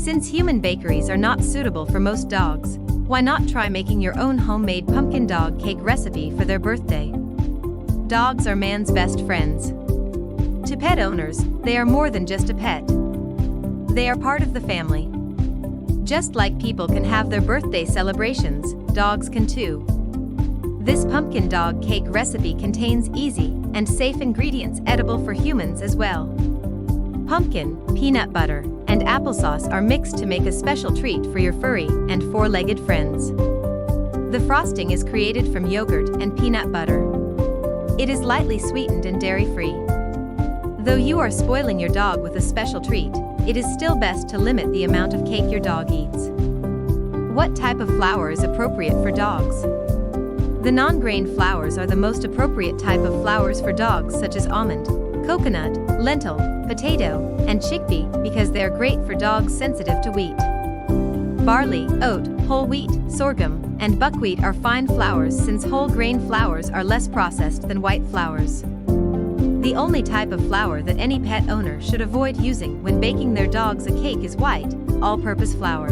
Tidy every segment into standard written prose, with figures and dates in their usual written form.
Since human bakeries are not suitable for most dogs, why not try making your own homemade pumpkin dog cake recipe for their birthday? Dogs are man's best friends. To pet owners, they are more than just a pet. They are part of the family. Just like people can have their birthday celebrations, dogs can too. This pumpkin dog cake recipe contains easy and safe ingredients edible for humans as well. Pumpkin, peanut butter, and applesauce are mixed to make a special treat for your furry and four-legged friends. The frosting is created from yogurt and peanut butter. It is lightly sweetened and dairy-free. Though you are spoiling your dog with a special treat, it is still best to limit the amount of cake your dog eats. What type of flour is appropriate for dogs? The non-grain flours are the most appropriate type of flours for dogs, such as almond, coconut, lentil, potato, and chickpea, because they are great for dogs sensitive to wheat. Barley, oat, whole wheat, sorghum, and buckwheat are fine flours, since whole grain flours are less processed than white flours. The only type of flour that any pet owner should avoid using when baking their dogs a cake is white, all-purpose flour.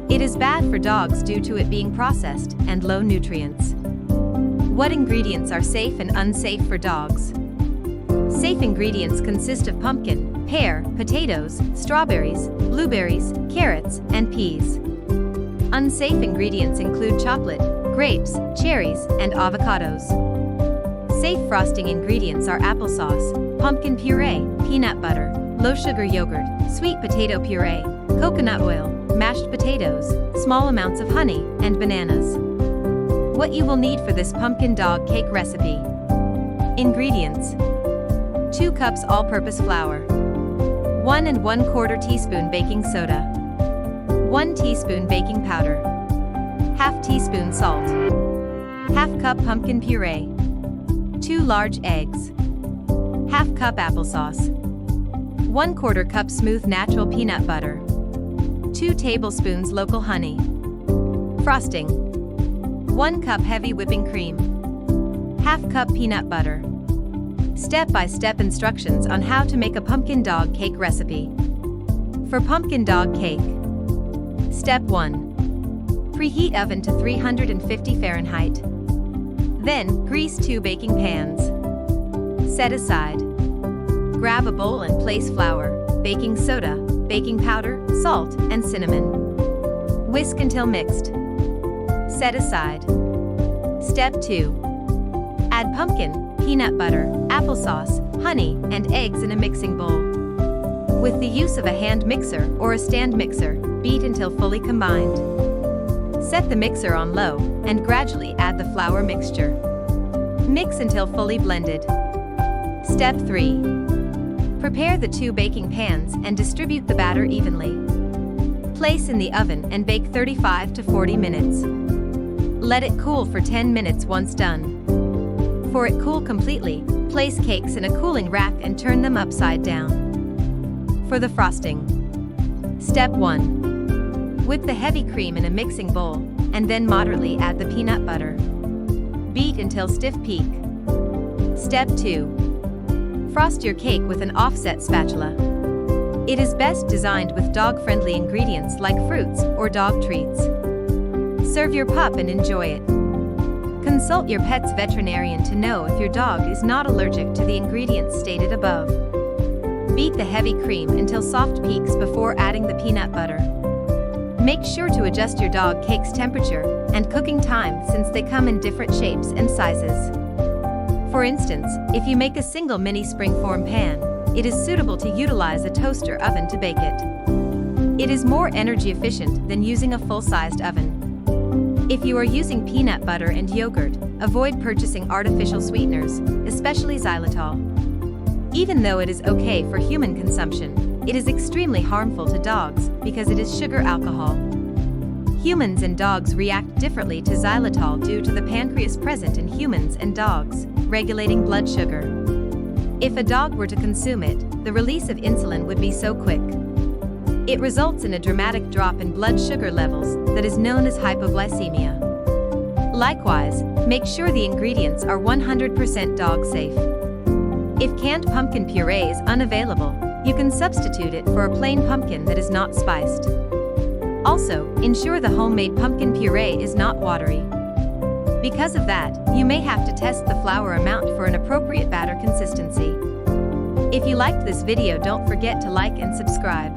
It is bad for dogs due to it being processed and low nutrients. What ingredients are safe and unsafe for dogs? Safe ingredients consist of pumpkin, pear, potatoes, strawberries, blueberries, carrots, and peas. Unsafe ingredients include chocolate, grapes, cherries, and avocados. Safe frosting ingredients are applesauce, pumpkin puree, peanut butter, low-sugar yogurt, sweet potato puree, coconut oil, mashed potatoes, small amounts of honey, and bananas. What you will need for this pumpkin dog cake recipe. Ingredients: 2 cups all-purpose flour, 1 1/4 teaspoon baking soda, 1 teaspoon baking powder, ½ teaspoon salt, ½ cup pumpkin puree, 2 large eggs, ½ cup applesauce, 1/4 cup smooth natural peanut butter, 2 tablespoons local honey. Frosting: 1 cup heavy whipping cream, ½ cup peanut butter. Step-by-step instructions on how to make a pumpkin dog cake recipe. For pumpkin dog cake. Step 1. Preheat oven to 350 Fahrenheit. Then, grease 2 baking pans. Set aside. Grab a bowl and place flour, baking soda, baking powder, salt, and cinnamon. Whisk until mixed. Set aside. Step 2. Add pumpkin, peanut butter, applesauce, honey, and eggs in a mixing bowl. With the use of a hand mixer or a stand mixer, beat until fully combined. Set the mixer on low and gradually add the flour mixture. Mix until fully blended. Step 3. Prepare the 2 baking pans and distribute the batter evenly. Place in the oven and bake 35 to 40 minutes. Let it cool for 10 minutes once done. For it cool completely, place cakes in a cooling rack and turn them upside down. For the frosting. Step 1. Whip the heavy cream in a mixing bowl, and then moderately add the peanut butter. Beat until stiff peak. Step 2. Frost your cake with an offset spatula. It is best designed with dog-friendly ingredients like fruits or dog treats. Serve your pup and enjoy it. Consult your pet's veterinarian to know if your dog is not allergic to the ingredients stated above. Beat the heavy cream until soft peaks before adding the peanut butter. Make sure to adjust your dog cake's temperature and cooking time, since they come in different shapes and sizes. For instance, if you make a single mini springform pan, it is suitable to utilize a toaster oven to bake it. It is more energy efficient than using a full-sized oven. If you are using peanut butter and yogurt, avoid purchasing artificial sweeteners, especially xylitol. Even though it is okay for human consumption, it is extremely harmful to dogs because it is sugar alcohol. Humans and dogs react differently to xylitol due to the pancreas present in humans and dogs, regulating blood sugar. If a dog were to consume it, the release of insulin would be so quick. It results in a dramatic drop in blood sugar levels that is known as hypoglycemia. Likewise, make sure the ingredients are 100% dog safe. If canned pumpkin puree is unavailable, You can substitute it for a plain pumpkin that is not spiced. Also, ensure the homemade pumpkin puree is not watery. Because of that, you may have to test the flour amount for an appropriate batter consistency. If you liked this video, don't forget to like and subscribe.